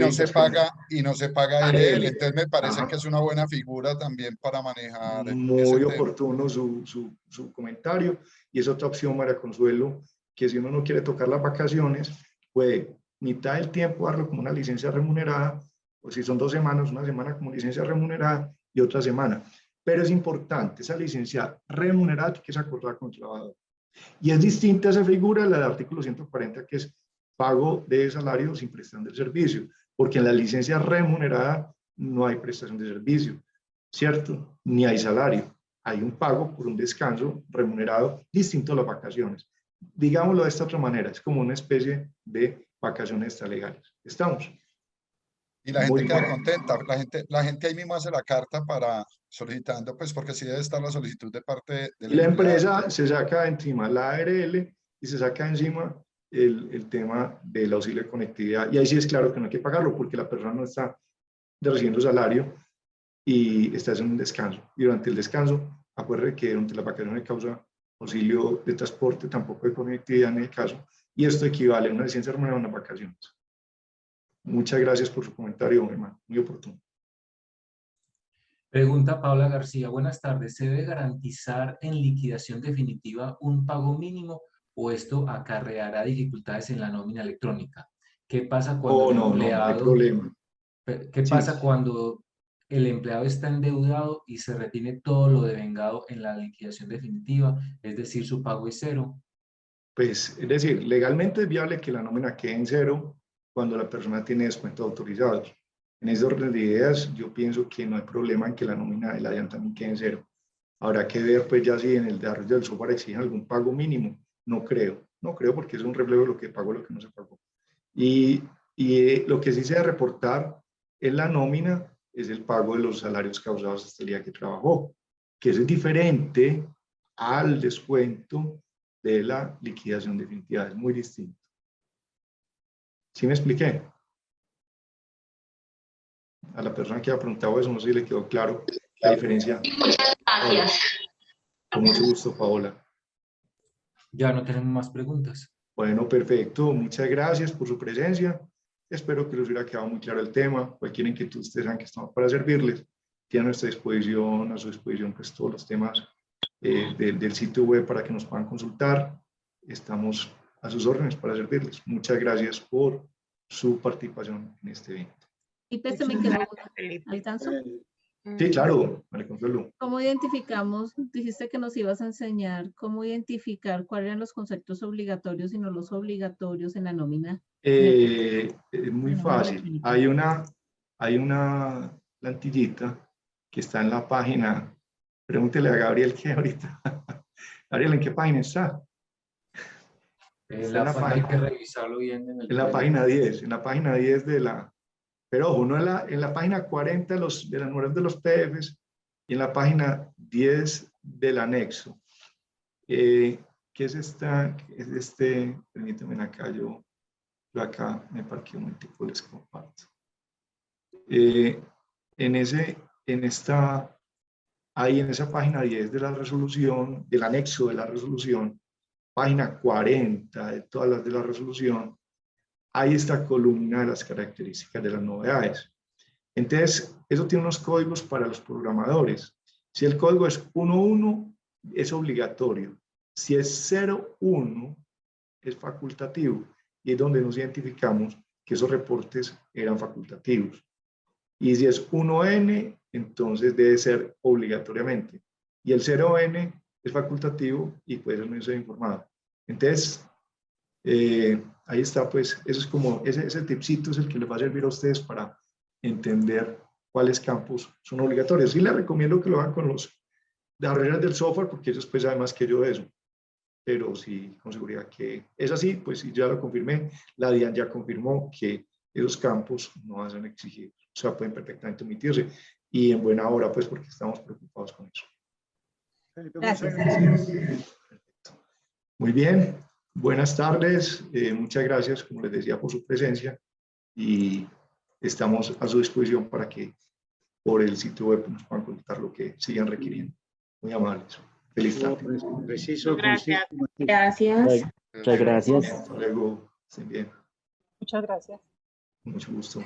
Speaker 7: no se paga LL. Entonces me parece
Speaker 2: Ajá.
Speaker 7: que es una buena figura también para manejar
Speaker 2: muy oportuno su comentario, y es otra opción, María Consuelo, que si uno no quiere tocar las vacaciones, puede mitad del tiempo darlo como una licencia remunerada, o si son 2 semanas, una semana como licencia remunerada y otra semana. Pero es importante, esa licencia remunerada que se acordar con el trabajador. Y es distinta esa figura, la del artículo 140, que es pago de salario sin prestación del servicio, porque en la licencia remunerada no hay prestación de servicio, ¿cierto? Ni hay salario. Hay un pago por un descanso remunerado distinto a las vacaciones. Digámoslo de esta otra manera, es como una especie de vacaciones extralegales. ¿Estamos?
Speaker 7: y la gente
Speaker 2: Muy
Speaker 7: queda
Speaker 2: bueno.
Speaker 7: contenta. La gente ahí mismo hace la carta para solicitando, pues porque sí debe estar la solicitud de parte
Speaker 2: Y
Speaker 7: del
Speaker 2: la
Speaker 7: empleado.
Speaker 2: empresa se saca encima la ARL y se saca encima el tema del auxilio de conectividad. Y ahí sí es claro que no hay que pagarlo porque la persona no está recibiendo salario y está en un descanso. Y durante el descanso, acuérdate que durante las vacaciones causa auxilio de transporte, tampoco de conectividad en el caso. Y esto equivale a una licencia remunerada a unas vacaciones. Muchas gracias por su comentario, hermano. Muy oportuno.
Speaker 1: Pregunta Paula García. Buenas tardes. ¿Se debe garantizar en liquidación definitiva un pago mínimo o esto acarreará dificultades en la nómina electrónica? ¿Qué pasa cuando el
Speaker 2: No, no hay
Speaker 1: empleado,
Speaker 2: problema.
Speaker 1: qué
Speaker 2: Sí,
Speaker 1: pasa cuando el empleado está endeudado y se retiene todo lo devengado en la liquidación definitiva? Es decir, su pago es cero.
Speaker 2: pues, es decir, legalmente es viable que la nómina quede en cero cuando la persona tiene descuentos autorizados. En ese orden de ideas, yo pienso que no hay problema en que la nómina de la DIAN también quede en cero. Habrá que ver, pues, ya si en el desarrollo del software exigen algún pago mínimo. No creo porque es un reflejo de lo que pagó, lo que no se pagó. Y lo que sí se debe reportar en la nómina es el pago de los salarios causados hasta el día que trabajó, que eso es diferente al descuento de la liquidación definitiva, es muy distinto. ¿Sí me expliqué? A la persona que ha preguntado eso, no sé si le quedó claro la diferencia.
Speaker 8: Muchas gracias.
Speaker 2: Con mucho gusto, Paola.
Speaker 1: Ya no tenemos más preguntas.
Speaker 2: Bueno, perfecto. Muchas gracias por su presencia. Espero que les hubiera quedado muy claro el tema. Cualquier inquietud, ustedes saben que estamos para servirles. Tienen a su disposición, pues todos los temas del sitio web para que nos puedan consultar. Estamos a sus órdenes para servirles. Muchas gracias por su participación en este evento.
Speaker 5: Y pues me quedó ¿alcanzó?
Speaker 2: Sí, claro, María Consuelo.
Speaker 5: ¿Cómo identificamos? Dijiste que nos ibas a enseñar cómo identificar cuáles eran los conceptos obligatorios y no los obligatorios en la nómina.
Speaker 2: Es muy fácil. Hay una plantillita que está en la página. Pregúntele a Gabriel que ahorita. Gabriel, ¿en qué página está? Está en la
Speaker 1: Hay
Speaker 2: página,
Speaker 1: que revisarlo bien en el
Speaker 2: en la página 10. En la página 10 de la... Pero ojo, no en la página 40 de las números de los PDFs y en la página 10 del anexo. ¿Qué es esta? Es este, permítanme acá, yo acá me parqué un momentico, les comparto. En esa página 10 de la resolución, del anexo de la resolución, página 40 de todas las de la resolución, hay esta columna de las características de las novedades. Entonces, eso tiene unos códigos para los programadores. Si el código es 1.1, es obligatorio. Si es 0.1, es facultativo. Y es donde nos identificamos que esos reportes eran facultativos. Y si es 1N, entonces debe ser obligatoriamente. Y el 0N es facultativo y puede ser no ser informado. Entonces, ahí está, pues, eso es como, ese tipcito es el que les va a servir a ustedes para entender cuáles campos son obligatorios. Sí les recomiendo que lo hagan con los desarrolladores del software, porque ellos pues saben más que yo de eso. Pero sí, con seguridad que es así, pues sí, ya lo confirmé. La DIAN ya confirmó que esos campos no van a ser exigidos. O sea, pueden perfectamente omitirse. Y en buena hora, pues, porque estamos preocupados con eso.
Speaker 5: Gracias.
Speaker 2: Muy bien. Buenas tardes. Muchas gracias, como les decía, por su presencia. Y estamos a su disposición para que por el sitio web nos puedan contar lo que sigan requiriendo. Muy amables. Feliz tarde.
Speaker 6: Preciso,
Speaker 8: Gracias.
Speaker 6: conciso.
Speaker 8: Gracias.
Speaker 9: Muchas gracias.
Speaker 2: Hasta luego. Estén bien.
Speaker 10: Muchas gracias.
Speaker 2: Con mucho gusto.